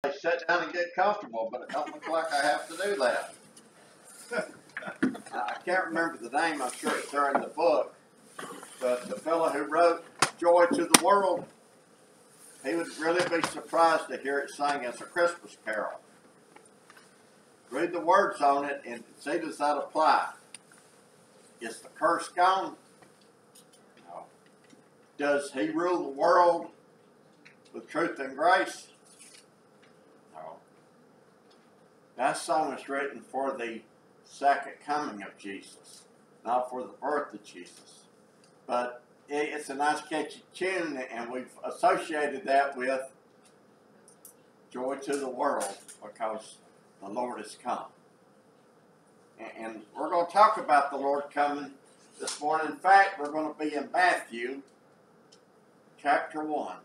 I sit down and get comfortable, but it don't look like I have to do that. I can't remember the name. I'm sure it's there in the book. But the fellow who wrote Joy to the World, he would really be surprised to hear it sung as a Christmas carol. Read the words on it and see, does that apply? Is the curse gone? No. Does he rule the world with truth and grace? No. That song is written for the second coming of Jesus, not for the birth of Jesus. But it's a nice catchy tune, and we've associated that with Joy to the World because the Lord has come. And we're going to talk about the Lord coming this morning. In fact, we're going to be in Matthew chapter 1.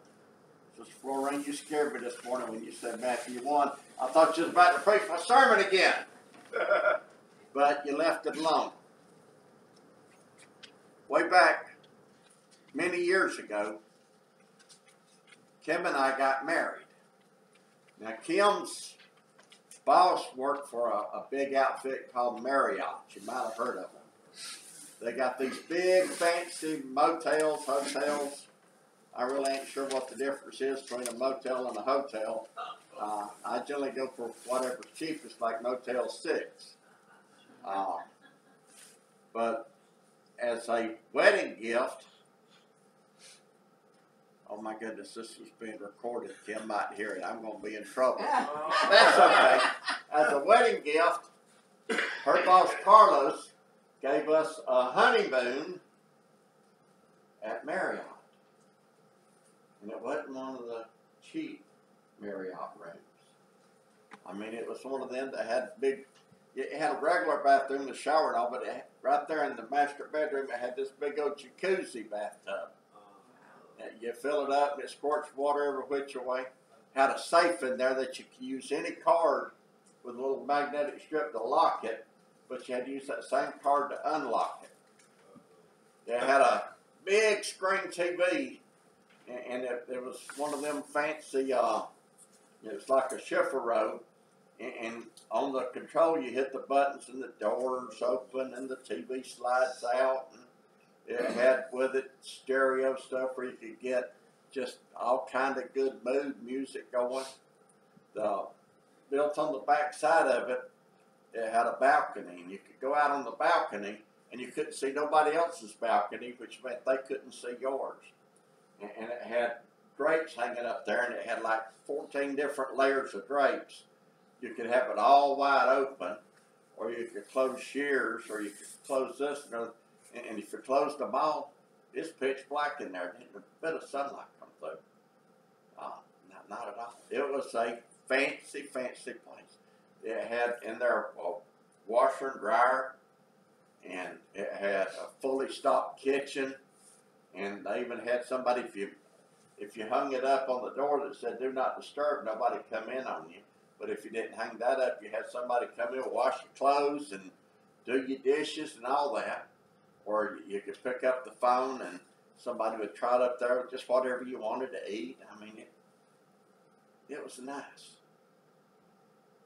Sister Florine, you scared me this morning when you said Matthew 1. I thought you was about to preach my sermon again. But you left it alone. Way back many years ago, Kim and I got married. Now, Kim's boss worked for a big outfit called Marriott. You might have heard of them. They got these big, fancy motels, hotels. I really ain't sure what the difference is between a motel and a hotel. I generally go for whatever's cheapest, like Motel 6. But as a wedding gift, oh my goodness, this is being recorded. Kim might hear it. I'm going to be in trouble. That's okay. As a wedding gift, her boss Carlos gave us a honeymoon at Marriott. And it wasn't one of the cheap Marriott rooms. I mean, it was one of them that had big, it had a regular bathroom, the shower and all, but right there in the master bedroom, it had this big old jacuzzi bathtub. You fill it up, and it squirts water every which way. Had a safe in there that you could use any card with a little magnetic strip to lock it, but you had to use that same card to unlock it. It had a big screen TV, and it was one of them fancy, it was like a Schiffer, and on the control you hit the buttons and the doors open and the TV slides out. And it had with it stereo stuff where you could get just all kind of good mood music going. Built on the back side of it, it had a balcony, and you could go out on the balcony and you couldn't see nobody else's balcony, which meant they couldn't see yours. And it had drapes hanging up there, and it had like 14 different layers of drapes. You could have it all wide open, or you could close shears, or you could close this, and if you closed them all, it's pitch black in there. Didn't a bit of sunlight come through. Not at all. It was a fancy, fancy place. It had in there a washer and dryer, and it had a fully stocked kitchen, and they even had somebody, if you hung it up on the door that said "Do not disturb," nobody come in on you. But if you didn't hang that up, you had somebody come in, wash your clothes, and do your dishes and all that. Or you could pick up the phone and somebody would trot up there with just whatever you wanted to eat. I mean, it was nice.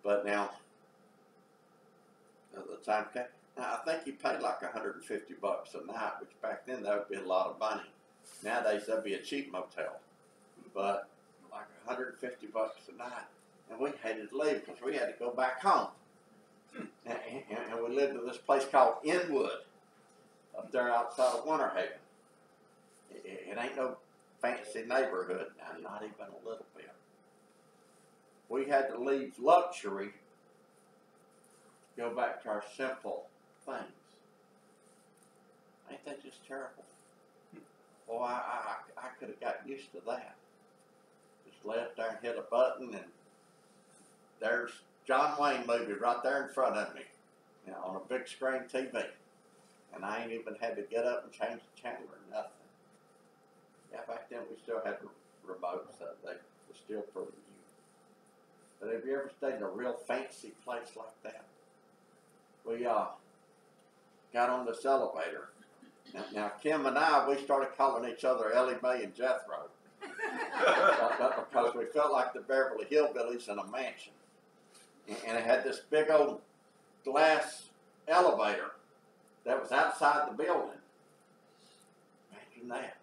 But now, the time came. Now, I think you paid like $150 a night, which back then that would be a lot of money. Nowadays, that'd be a cheap motel. But like $150 a night. And we hated to leave because we had to go back home. And we lived in this place called Inwood, up there outside of Winter Haven. It ain't no fancy neighborhood now, not even a little bit. We had to leave luxury, go back to our simple things. Ain't that just terrible? Well, I could have got used to that. Just lay up there and hit a button, and there's John Wayne movie right there in front of me, on a big screen TV. And I ain't even had to get up and change the channel or nothing. Yeah, back then we still had remotes. They were still pretty new. But have you ever stayed in a real fancy place like that? We got on this elevator. Now Kim and I, we started calling each other Ellie Mae and Jethro. because we felt like the Beverly Hillbillies in a mansion. And it had this big old glass elevator that was outside the building. Imagine that.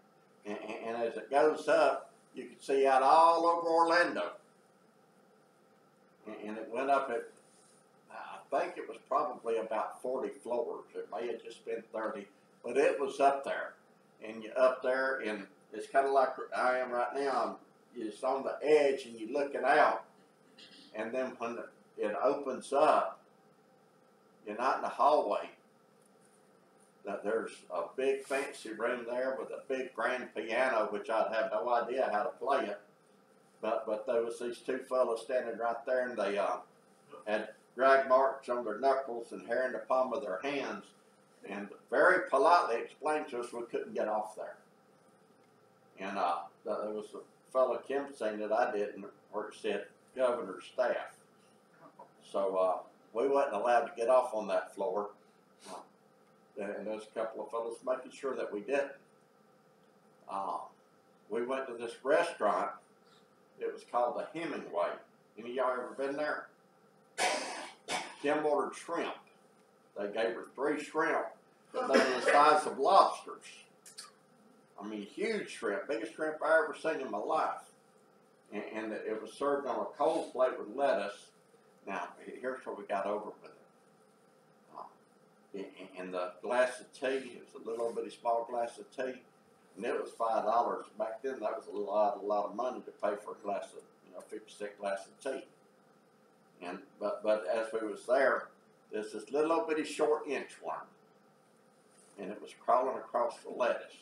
And as it goes up, you could see out all over Orlando. And it went up at, I think it was probably about 40 floors. It may have just been 30, but it was up there. And you're up there, and it's kind of like I am right now. It's on the edge, and you're looking out. And then when it opens up, you're not in the hallway. There's a big fancy room there with a big grand piano, which I'd have no idea how to play it. But there was these two fellows standing right there, and they had drag marks on their knuckles and hair in the palm of their hands, and very politely explained to us we couldn't get off there. And there was a fellow Kim saying that I didn't, where it said governor's staff. So we wasn't allowed to get off on that floor. And there's a couple of fellows making sure that we didn't. We went to this restaurant. It was called the Hemingway. Any of y'all ever been there? Kim ordered shrimp. They gave her 3 shrimp, but they were the size of lobsters. I mean, huge shrimp, biggest shrimp I ever seen in my life. And it was served on a cold plate with lettuce. Now, here's where we got over with it. And the glass of tea, it was a little bitty small glass of tea, and it was $5. Back then, that was a lot of money to pay for a glass of, 50-cent glass of tea. And but as we was there, there's this little bitty short inchworm, and it was crawling across the lettuce.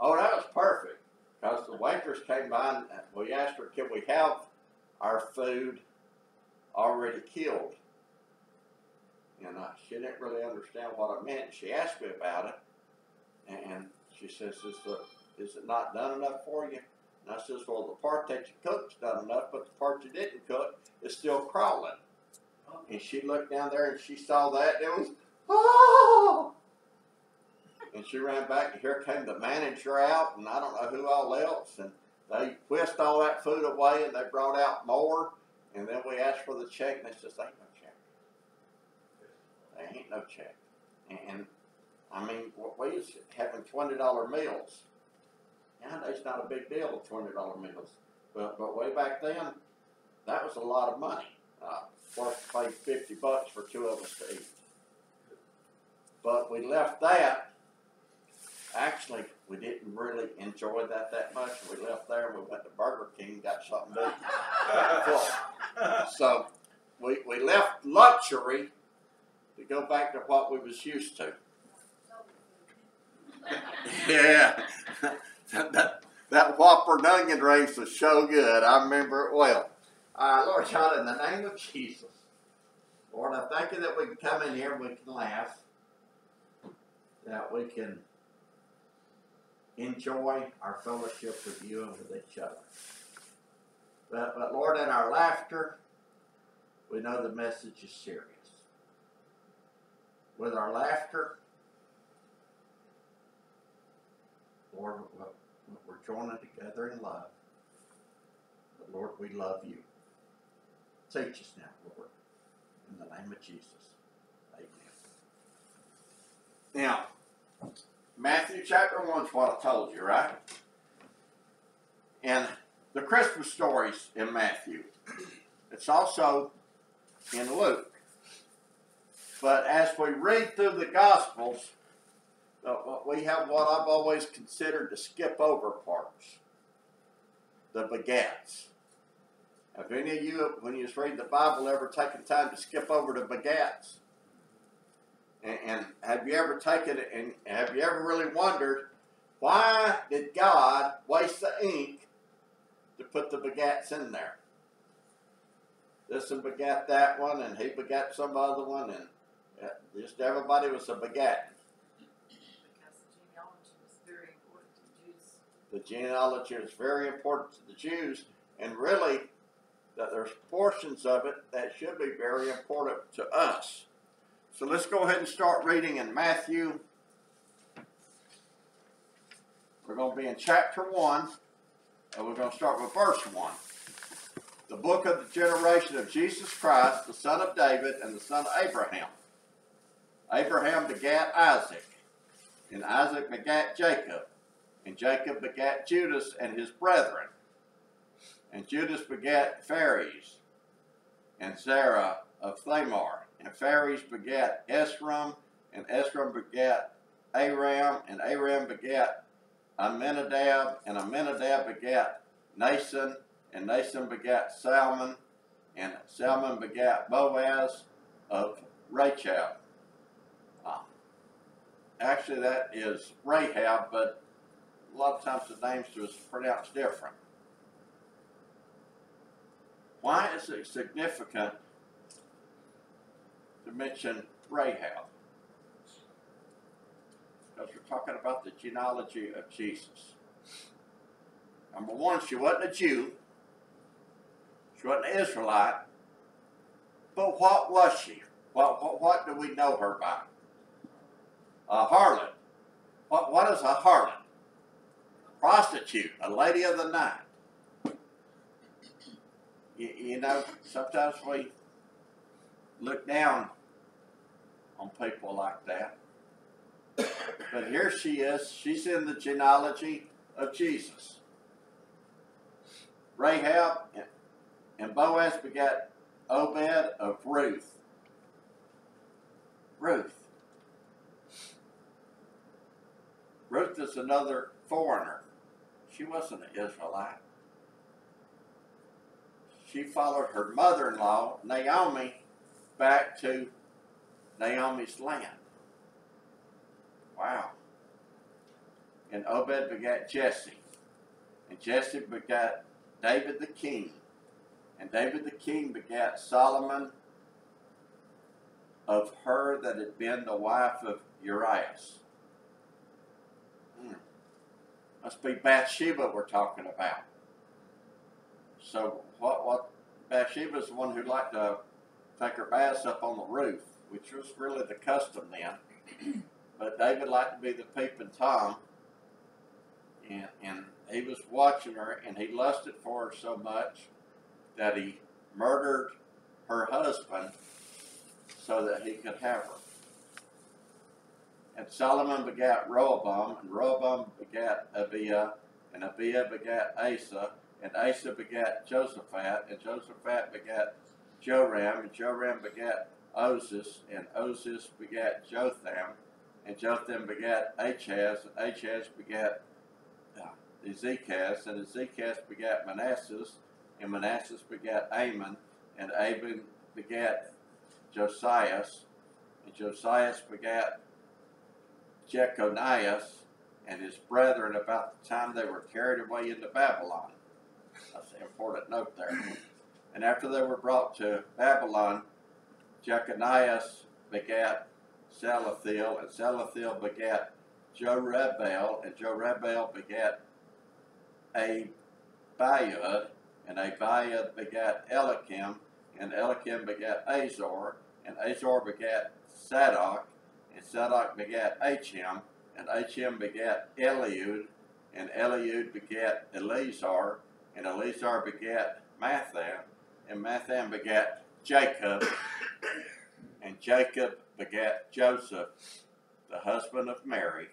Oh, that was perfect, because the waitress came by and we asked her, can we have our food already killed? And she didn't really understand what it meant. She asked me about it, and she says, is it not done enough for you? And I says, well, the part that you cooked's done enough, but the part you didn't cook is still crawling. And she looked down there and she saw that, and it was, oh! And she ran back, and here came the manager out, and I don't know who all else, and they whisked all that food away, and they brought out more, and then we asked for the check, and they says, ain't no check. There ain't no check. And I mean, we was having $20 meals. Nowadays, not a big deal with $20 meals. But way back then, that was a lot of money. Worth to pay $50 for 2 of us to eat. But we left that. Actually, we didn't really enjoy that much. We left there and we went to Burger King and got something to eat. So we left luxury to go back to what we was used to. Yeah. That Whopper and onion rings was so good. I remember it well. Lord God, in the name of Jesus, Lord, I thank you that we can come in here and we can laugh, that we can enjoy our fellowship with you and with each other. But Lord, in our laughter, we know the message is serious. With our laughter, Lord, we're joining together in love. But Lord, we love you. Teach us now, Lord. In the name of Jesus. Amen. Now, Matthew chapter 1 is what I told you, right? And the Christmas stories in Matthew. It's also in Luke. But as we read through the Gospels, we have what I've always considered the skip over parts. The begats. Have any of you, when you was reading the Bible, ever taken time to skip over the begats? And have you ever taken it, and have you ever really wondered, why did God waste the ink to put the begats in there? This one begat that one, and he begat some other one, and just everybody was a begat. The genealogy is very important to the Jews, and really, that there's portions of it that should be very important to us. So let's go ahead and start reading in Matthew We're going to be in chapter 1, and we're going to start with verse 1. The book of the generation of Jesus Christ, the son of David, and the son of Abraham. Abraham begat Isaac, and Isaac begat Jacob, and Jacob begat Judas and his brethren. And Judas begat Phares, and Zerah of Thamar. And Phares begat Esrom, and Esrom begat Aram, and Aram begat Amminadab, and Amminadab begat Nason, and Nason begat Salmon, and Salmon begat Boaz of Rachab. Actually, that is Rahab, but a lot of times the names are pronounced different. Why is it significant to mention Rahab? Because we're talking about the genealogy of Jesus. Number one, she wasn't a Jew. She wasn't an Israelite. But what was she? What do we know her by? A harlot. What is a harlot? Prostitute, a lady of the night. You know, sometimes we look down on people like that. But here she is. She's in the genealogy of Jesus. Rahab and Boaz begat Obed of Ruth. Ruth. Ruth is another foreigner. She wasn't an Israelite. She followed her mother-in-law, Naomi, back to Naomi's land. Wow. And Obed begat Jesse. And Jesse begat David the king. And David the king begat Solomon of her that had been the wife of Urias. Must be Bathsheba we're talking about. So what Bathsheba is the one who liked to take her baths up on the roof, which was really the custom then. But David liked to be the peeping Tom, and he was watching her, and he lusted for her so much that he murdered her husband so that he could have her. And Solomon begat Rehoboam, and Rehoboam begat Abiah, and Abiah begat Asa, and Asa begat Josaphat, and Josaphat begat Joram, and Joram begat Ozis, and Ozis begat Jotham, and Jotham begat Achaz, and Achaz begat Ezekaz, and Ezekaz begat Manasseh, and Manasseh begat Amon, and Amon begat Josias, and Josias begat Jeconias and his brethren about the time they were carried away into Babylon. That's an important note there. And after they were brought to Babylon, Jeconias begat Salathiel, and Salathiel begat Jorabbaal, and Jorabbaal begat Abiud, and Abiud begat Elikim, and Elikim begat Azor, and Azor begat Zadok, and Zadok begat Achim, and Achim begat Eliud, and Eliud begat Eleazar, and Eleazar begat Mathan, and Mathan begat Jacob, and Jacob begat Joseph, the husband of Mary,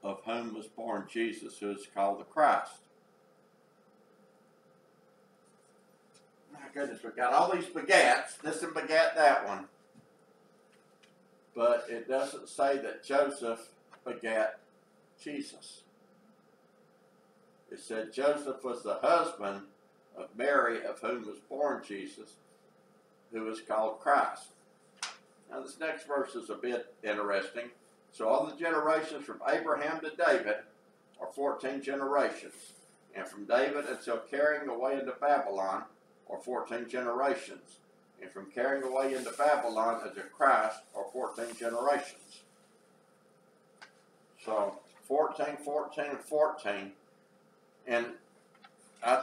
of whom was born Jesus, who is called the Christ. My goodness, we've got all these begats. This one begat that one. But it doesn't say that Joseph begat Jesus. It said Joseph was the husband of Mary, of whom was born Jesus, who is called Christ. Now this next verse is a bit interesting. So all the generations from Abraham to David are 14 generations. And from David until carrying away into Babylon are 14 generations. And from carrying away into Babylon unto Christ are 14 generations. So 14, 14, and 14. And I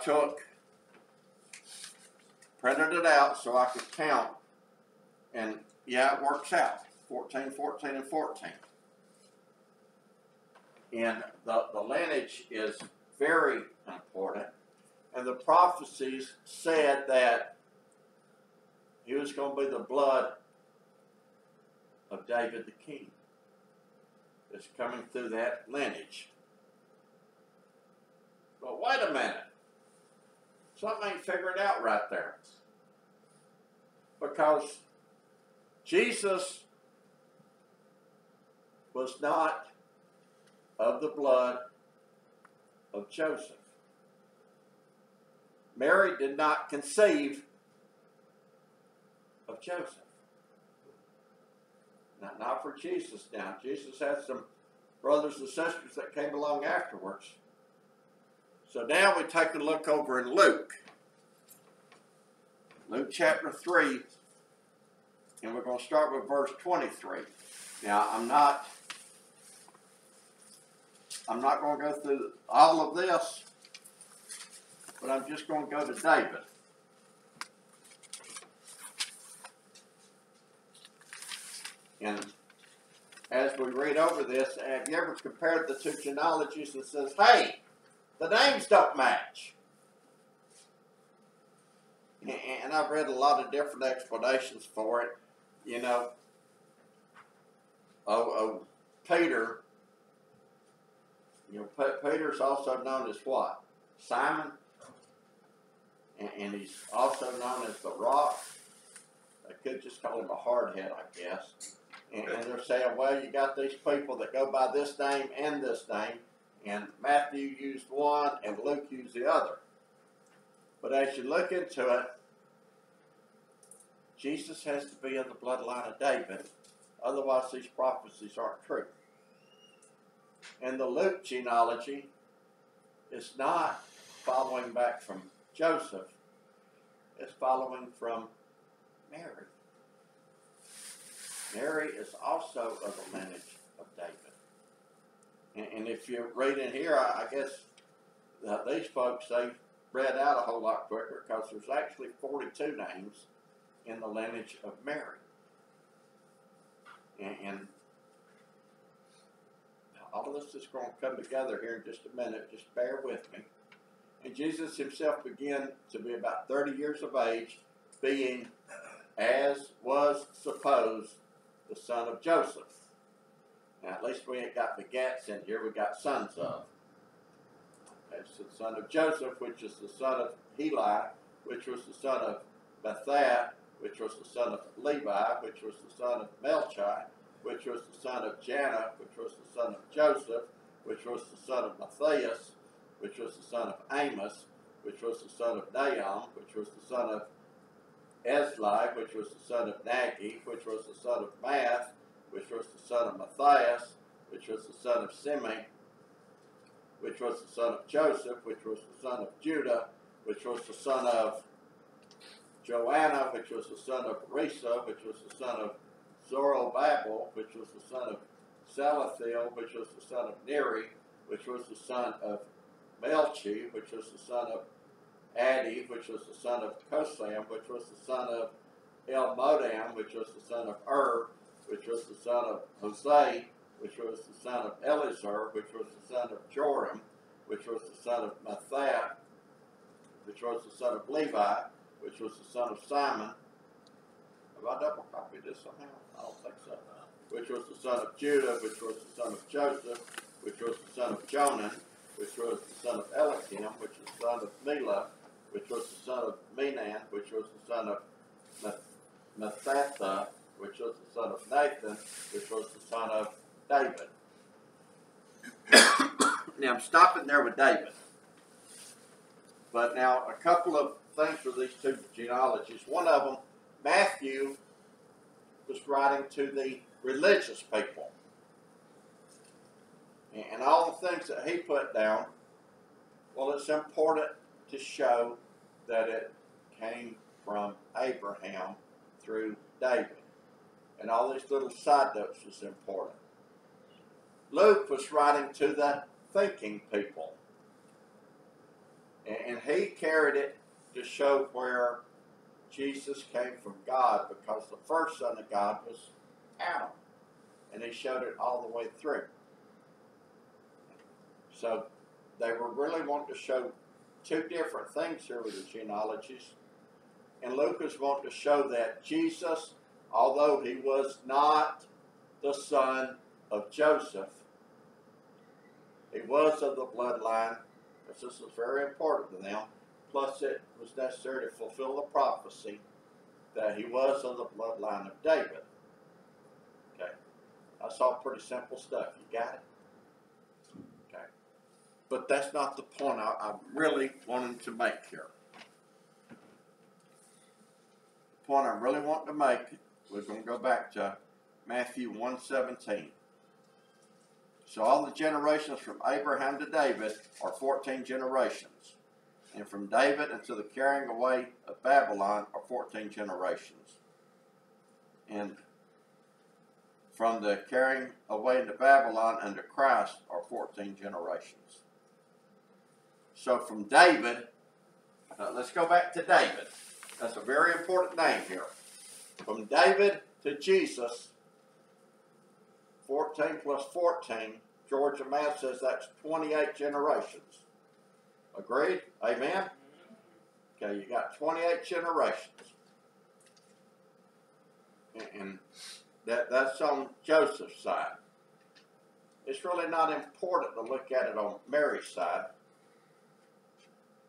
printed it out so I could count. And yeah, it works out. 14, 14, and 14. And the lineage is very important. And the prophecies said that he was going to be the blood of David the king. It's coming through that lineage. But wait a minute. Something ain't figured out right there. Because Jesus was not of the blood of Joseph. Mary did not conceive of Joseph. Not for Jesus now. Jesus had some brothers and sisters that came along afterwards. So now we take a look over in Luke. Luke chapter 3. And we're going to start with verse 23. Now, I'm not going to go through all of this, but I'm just going to go to David. And as we read over this, have you ever compared the two genealogies and says, hey, the names don't match? And I've read a lot of different explanations for it. You know, Peter, Peter's also known as what? Simon. And he's also known as the Rock. I could just call him a hardhead, I guess. And they're saying, well, you got these people that go by this name and this name, and Matthew used one and Luke used the other. But as you look into it, Jesus has to be in the bloodline of David, otherwise these prophecies aren't true. And the Luke genealogy is not following back from Joseph, it's following from Mary. Mary is also of the lineage of David. And if you read in here, I guess these folks, they read out a whole lot quicker because there's actually 42 names in the lineage of Mary. And all of this is going to come together here in just a minute. Just bear with me. And Jesus himself began to be about 30 years of age, being, as was supposed, the son of Joseph. Now, at least we ain't got begats in here. We got sons of. That's the son of Joseph, which is the son of Heli, which was the son of Bethlehem, which was the son of Levi, which was the son of Melchi, which was the son of Janna, which was the son of Joseph, which was the son of Matthias, which was the son of Amos, which was the son of Nahum, which was the son of Esli, which was the son of Nagi, which was the son of Math, which was the son of Matthias, which was the son of Simi, which was the son of Joseph, which was the son of Judah, which was the son of Joanna, which was the son of Risa, which was the son of Zorobabel, which was the son of Salathiel, which was the son of Neri, which was the son of Melchi, which was the son of Addi, which was the son of Kosam, which was the son of Elmodam, which was the son of which was the son of Hosea, which was the son of Elizur, which was the son of Joram, which was the son of Matthias, which was the son of Levi, which was the son of Simon. Have I double copied this somehow? I don't think so. Which was the son of Judah, which was the son of Joseph, which was the son of Jonan, which was the son of Eliakim, which was the son of Mela, which was the son of Menan, which was the son of Mathatha, which was the son of Nathan, which was the son of David. Now I'm stopping there with David. But now a couple of things for these two genealogies. One of them, Matthew was writing to the religious people. And all the things that he put down, well, it's important to show that it came from Abraham through David. And all these little side notes is important. Luke was writing to the thinking people. And he carried it to show where Jesus came from God, because the first son of God was Adam. And he showed it all the way through. So they were really wanting to show two different things here with the genealogies. And Luke is wanting to show that Jesus, although he was not the son of Joseph, he was of the bloodline, because this was very important to them. Plus, it was necessary to fulfill the prophecy that he was of the bloodline of David. Okay, that's all pretty simple stuff. You got it? Okay, but that's not the point I really wanted to make here. The point I really want to make, we're going to go back to Matthew 1:17. So all the generations from Abraham to David are 14 generations. And from David until the carrying away of Babylon are 14 generations. And from the carrying away into Babylon unto Christ are 14 generations. So from David, let's go back to David. That's a very important name here. From David to Jesus, 14 plus 14, Georgia math says that's 28 generations. Agreed? Amen? Okay, you got 28 generations. And that's on Joseph's side. It's really not important to look at it on Mary's side,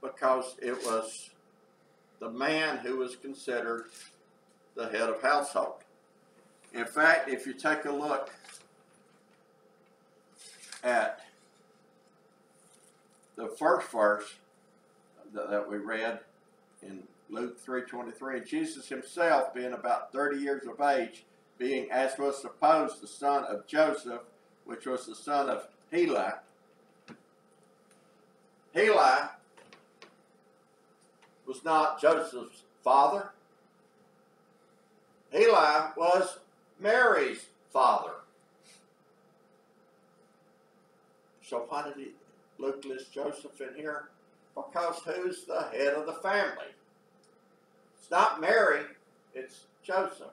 because it was the man who was considered the head of household. In fact, if you take a look at the first verse that we read in Luke 3:23, and Jesus himself, being about 30 years of age, being, as was supposed, the son of Joseph, which was the son of Heli. Heli was not Joseph's father. Heli was Mary's father. So why did Luke list Joseph in here? Because who's the head of the family? It's not Mary, it's Joseph.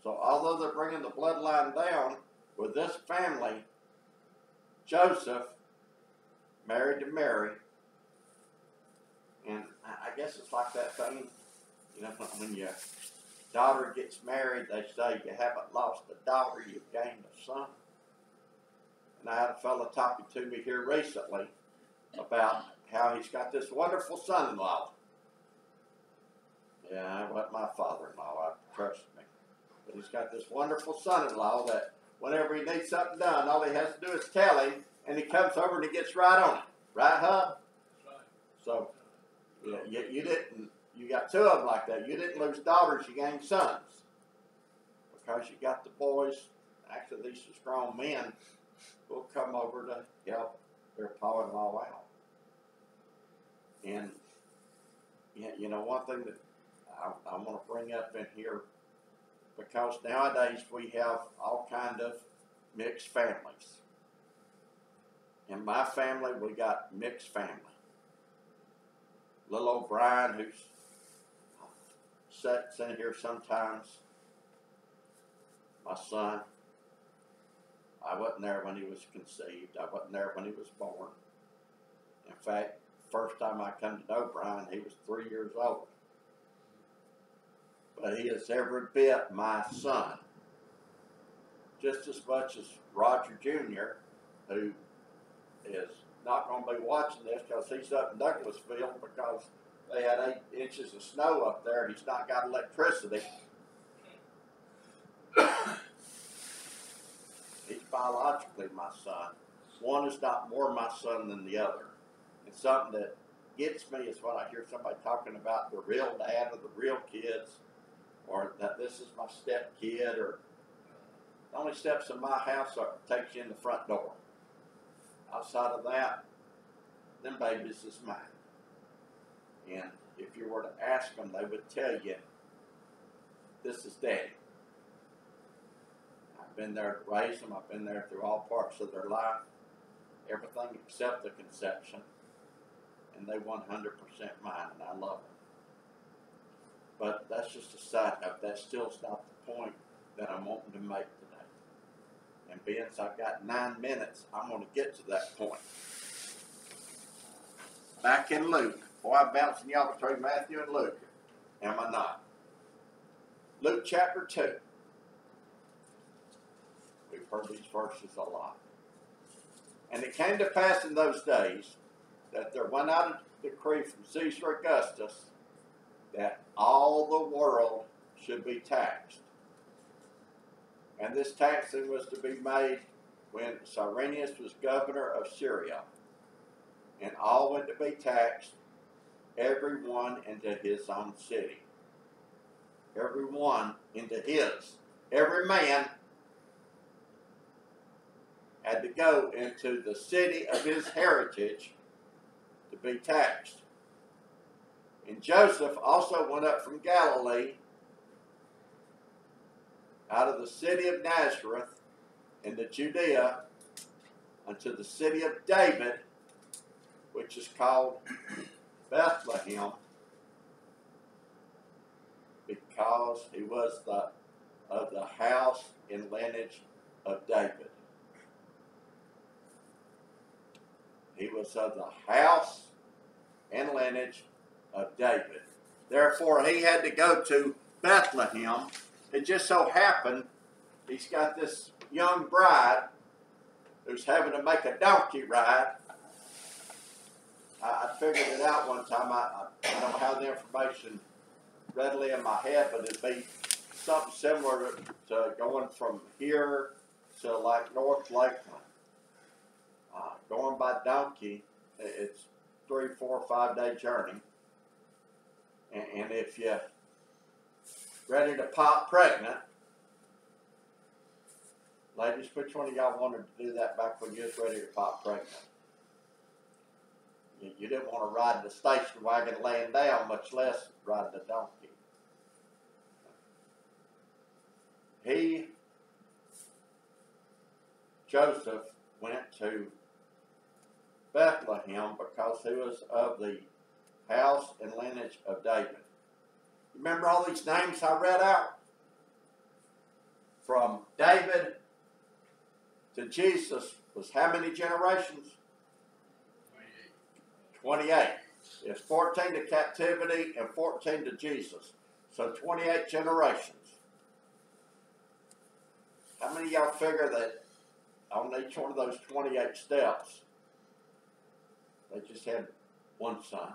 So although they're bringing the bloodline down with this family, Joseph married to Mary. And I guess it's like that thing, you know, when your daughter gets married, they say you haven't lost a daughter, you've gained a son. And I had a fellow talking to me here recently about how he's got this wonderful son-in-law. Yeah, it wasn't my father-in-law, trust me. But he's got this wonderful son-in-law that whenever he needs something done, all he has to do is tell him, and he comes over and he gets right on it. Right, Hub? Right. So, yeah, you got two of them like that. You didn't lose daughters, you gained sons. Because you got the boys, actually these are strong men, will come over to help their pa-in-law out. And, you know, one thing that I want to bring up in here, because nowadays we have all kind of mixed families. In my family, we got mixed family. Little old Brian, who's sits in here sometimes, my son, I wasn't there when he was conceived. I wasn't there when he was born. In fact, first time I come to know Brian, he was 3 years old. But he is every bit my son. Just as much as Roger Jr., who is not going to be watching this because he's up in Douglasville because they had 8 inches of snow up there and he's not got electricity. He's biologically my son. One is not more my son than the other. And something that gets me is when I hear somebody talking about the real dad or the real kids, or that this is my step kid, or the only steps in my house takes you in the front door. Outside of that, them babies is mine. And if you were to ask them, they would tell you, this is Daddy. I've been there to raise them. I've been there through all parts of their life, everything except the conception. And they 100% mine, and I love them. But that's just a side note. That still's not the point that I'm wanting to make today. And being so I've got 9 minutes, I'm going to get to that point. Back in Luke. Boy, I'm bouncing y'all between Matthew and Luke. Am I not? Luke chapter 2. We've heard these verses a lot. And it came to pass in those days that there went out a decree from Caesar Augustus that all the world should be taxed. And this taxing was to be made when Cyrenius was governor of Syria. And all went to be taxed, every one into his own city. Every one into his. Every man had to go into the city of his heritage to be taxed. And Joseph also went up from Galilee out of the city of Nazareth into Judea unto the city of David, which is called Bethlehem, because he was of the house and lineage of David. He was of the house and lineage of David. Therefore, he had to go to Bethlehem. It just so happened he's got this young bride who's having to make a donkey ride. I figured it out one time. I don't have the information readily in my head, but it'd be something similar to going from here to like North Lakeland. Going by donkey, it's 3, 4, 5 day journey. And if you're ready to pop pregnant, ladies, which one of y'all wanted to do that back when you was ready to pop pregnant? You didn't want to ride the station wagon laying down, much less ride the donkey. Joseph, went to Bethlehem because he was of the house and lineage of David. Remember all these names I read out? From David to Jesus was how many generations? 28. It's 14 to captivity and 14 to Jesus. So 28 generations. How many of y'all figure that on each one of those 28 steps, they just had one son?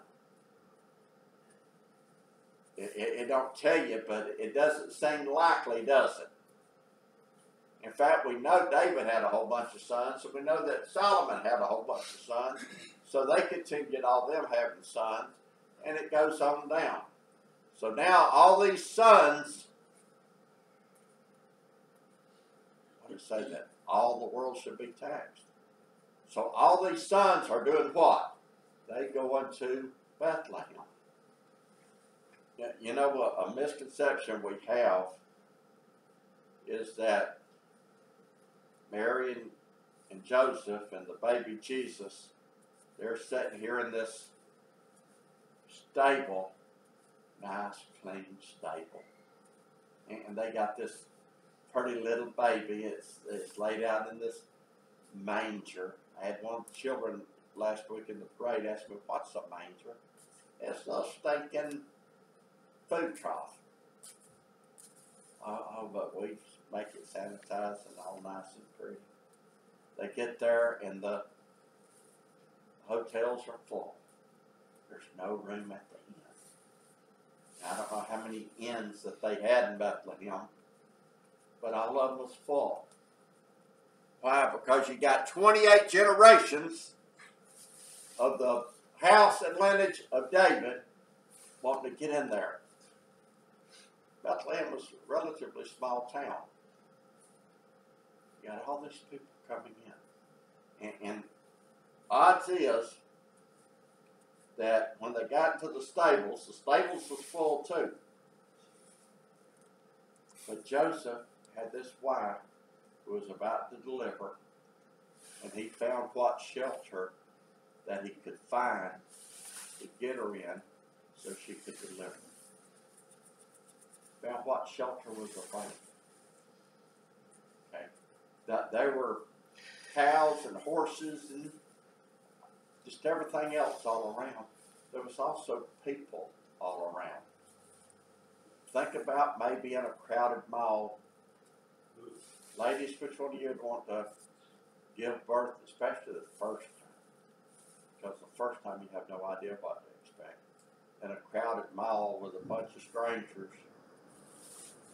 It don't tell you, but it doesn't seem likely, does it? In fact, we know David had a whole bunch of sons, and we know that Solomon had a whole bunch of sons. So they continued all them having sons, and it goes on down. So now all these sons, what does it say that all the world should be taxed? So all these sons are doing what? They go into Bethlehem. You know what? A misconception we have is that Mary and Joseph and the baby Jesus, they're sitting here in this stable, nice, clean stable. And they got this pretty little baby. It's laid out in this manger. I had one of the children last week in the parade ask me, what's a manger? It's a stinking food trough. Oh, but we make it sanitized and all nice and pretty. They get there and the hotels are full. There's no room at the inn. I don't know how many inns that they had in Bethlehem, but all of them was full. Why? Because you got 28 generations of the house and lineage of David wanting to get in there. Bethlehem was a relatively small town. You got all these people coming in. And odds is that when they got into the stables was full too. But Joseph had this wife who was about to deliver, and he found what shelter that he could find to get her in so she could deliver. Found what shelter was available. Okay. That there were cows and horses and just everything else all around. There was also people all around. Think about maybe in a crowded mall. Ladies, which one of you would want to give birth, especially the first time? Because the first time you have no idea what to expect. In a crowded mall with a bunch of strangers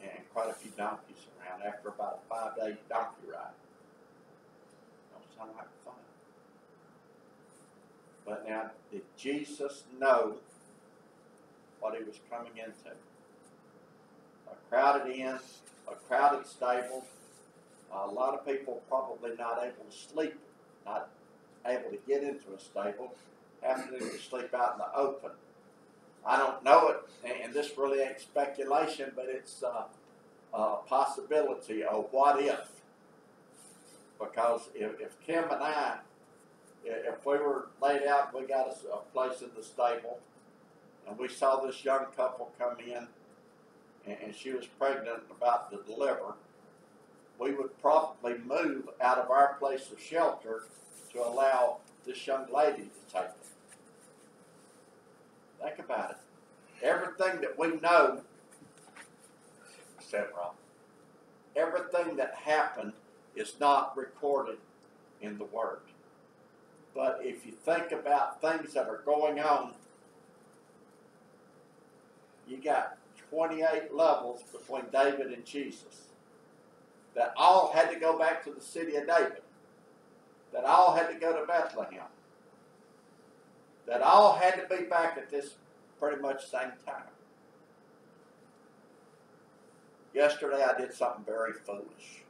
and quite a few donkeys around after about a 5-day donkey ride. Don't sound like fun. But now, did Jesus know what he was coming into? A crowded inn, a crowded stable, a lot of people probably not able to sleep, not able to get into a stable, having to sleep out in the open. I don't know it, and this really ain't speculation, but it's a possibility of what if. Because if Kim and I, if we were laid out, we got a place in the stable, and we saw this young couple come in, and she was pregnant and about to deliver, we would probably move out of our place of shelter to allow this young lady to take it. Think about it. Everything that we know, said Rob, everything that happened is not recorded in the Word. But if you think about things that are going on, you got 28 levels between David and Jesus that all had to go back to the city of David, that all had to go to Bethlehem, that all had to be back at this pretty much same time. Yesterday I did something very foolish.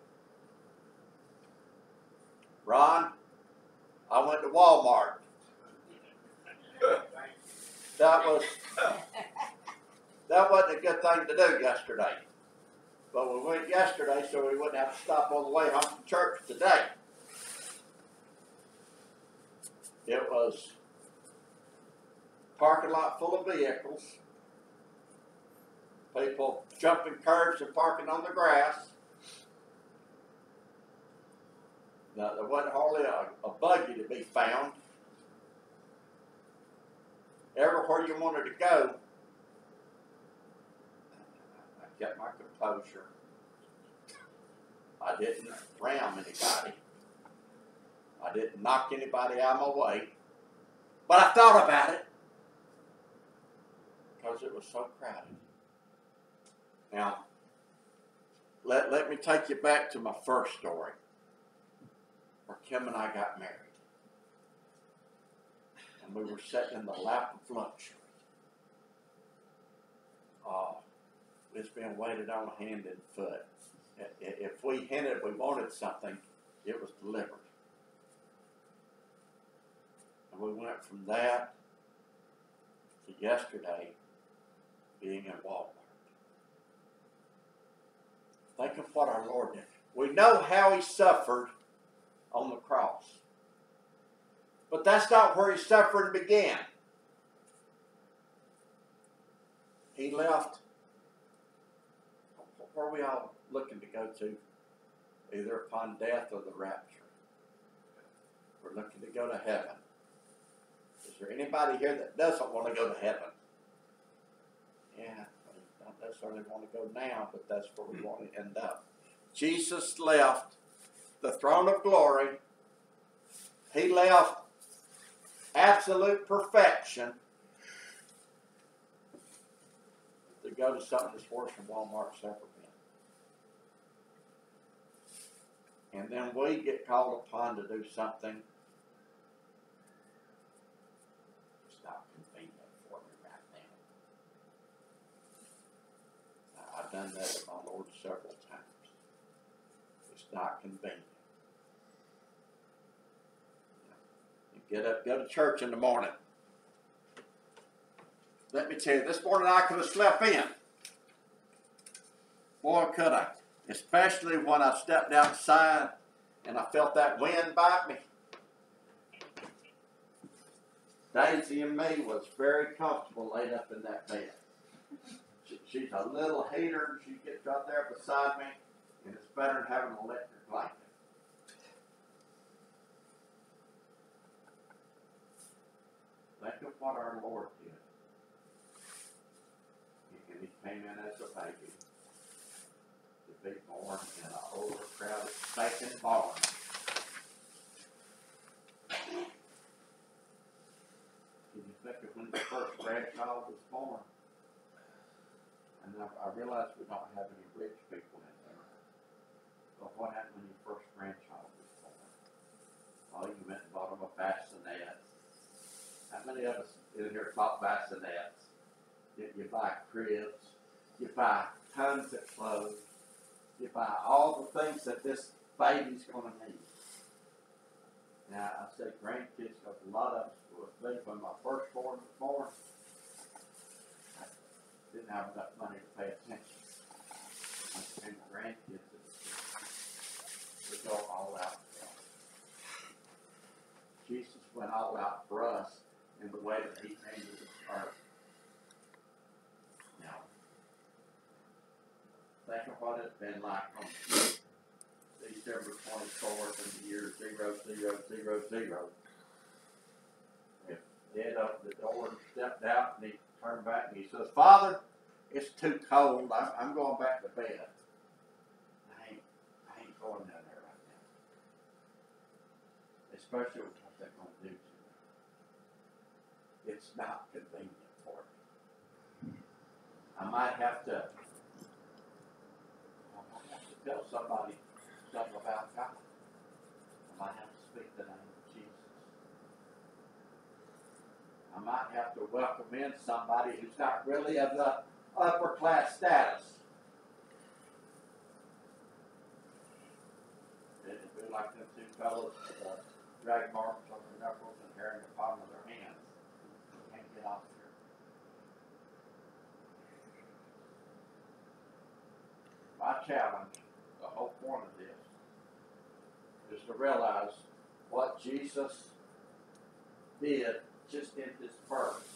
Ron, I went to Walmart. That wasn't a good thing to do yesterday. But we went yesterday so we wouldn't have to stop on the way home from church today. It was a parking lot full of vehicles, people jumping curbs and parking on the grass. Now, there wasn't hardly a buggy to be found. Everywhere you wanted to go, I kept my composure. I didn't ram anybody. I didn't knock anybody out of my way. But I thought about it because it was so crowded. Now, let me take you back to my first story, where Kim and I got married. And we were sitting in the lap of luxury. It's been waited on hand and foot. If we hinted we wanted something, it was delivered. And we went from that to yesterday being in Walmart. Think of what our Lord did. We know how he suffered on the cross. But that's not where his suffering began. He left. Where are we all looking to go to? Either upon death or the rapture. We're looking to go to heaven. Is there anybody here that doesn't want to go to heaven? Yeah, we don't necessarily want to go now, but that's where we want to end up. Jesus left the throne of glory. He left absolute perfection to go to something that's worse than Walmart's ever been. And then we get called upon to do something that's not convenient for me right now. I've done that with my Lord several times. It's not convenient. You get up, go to church in the morning. Let me tell you, this morning I could have slept in. Boy, could I. Especially when I stepped outside and I felt that wind bite me. Daisy and me was very comfortable laid up in that bed. She's a little heater. She gets right there beside me, and it's better than having an electric blanket. Think of what our Lord did. And he came in as a baby to be born in an overcrowded, stinking barn. Can you think of when the first grandchild was born? And I realize we don't have any rich people in there. But what happened when your first grandchild was born? Oh, you went and bought them a bassinet. How many of us in here bought bassinets? You buy cribs. You buy tons of clothes. You buy all the things that this baby's going to need. Now, I say grandkids because a lot of us was me when my firstborn was born. I didn't have enough money to pay attention. When it came to grandkids, we go all out for them. Jesus went all out for us in the way that he came to this earth. Now, think of what it's been like on December 24th in the year 0000. If Dad opened the door and stepped out and he turned back and he says, Father, it's too cold. I'm going back to bed. I ain't going down there right now. Especially with what they're going to do to me. It's not convenient for me. I might have to tell somebody something about God. I might have to speak the name of Jesus. I might have to welcome in somebody who's not really of the upper class status. It'd be like them two fellows with drag marks on their knuckles and hair in the palm of their hands. Can't get off here. My challenge, the whole point of this, is to realize what Jesus did just in this birth.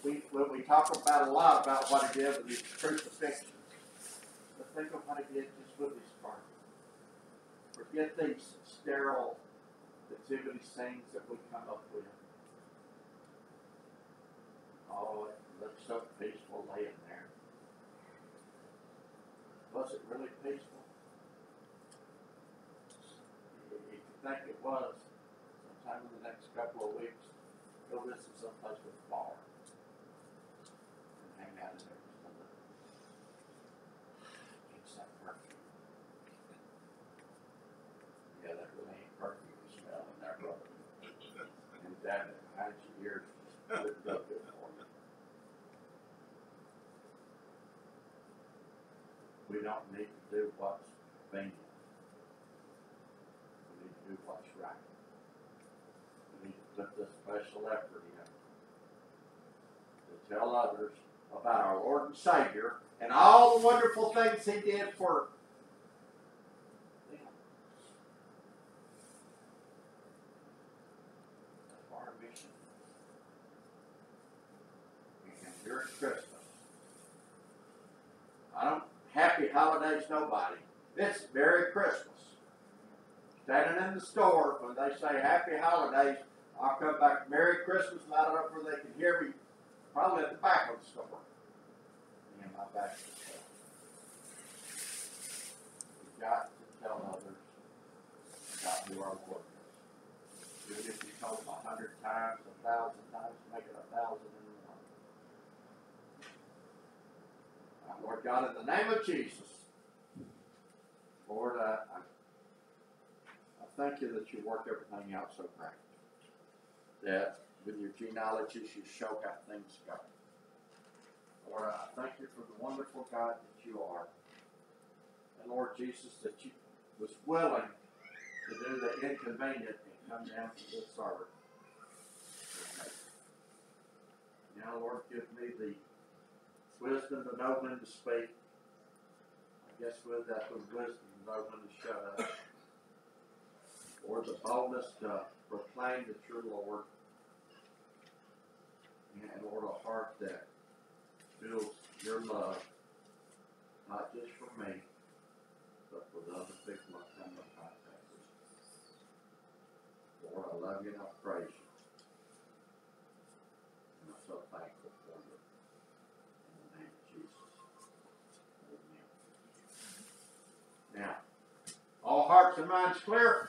When we talk about a lot about what he did with his crucifixion, but think of what he did just with his birth. Forget these sterile nativity scenes that we come up with. Oh, it looks so peaceful laying there. Was it really peaceful? If you think it was, sometime in the next couple of weeks, go visit someplace with a bar and hang out in there just a little. It's that perfume. Yeah, that really ain't perfume smell in there, brother. And that behind your ears just wouldn't go good for you. We don't need to do what's convenient. We need to do what's right. We need to put this special effort in to tell others about our Lord and Savior and all the wonderful things he did for them. That's our mission. And here at Christmas, I don't happy holidays, nobody. It's Merry Christmas. Standing in the store, when they say Happy Holidays, I'll come back, Merry Christmas, loud enough where they can hear me, probably at the back of the store. In my back of the store. We've got to tell others about who our Lord is. Even if you told them 100 times, 1,000 times, make it 1,001. Lord God, in the name of Jesus, Lord, I thank you that you work everything out so great. That with your genealogies, you show how things go. Lord, I thank you for the wonderful God that you are. And Lord Jesus, that you was willing to do the inconvenient and come down to this earth. Now, Lord, give me the wisdom to know when to speak. I guess with that, the wisdom to know when to shut up. Lord, the boldness to proclaim that you're Lord. And Lord, a heart that feels your love, not just for me, but for the other people that come to contact with. Lord, I love you and I praise you. hearts and minds clear?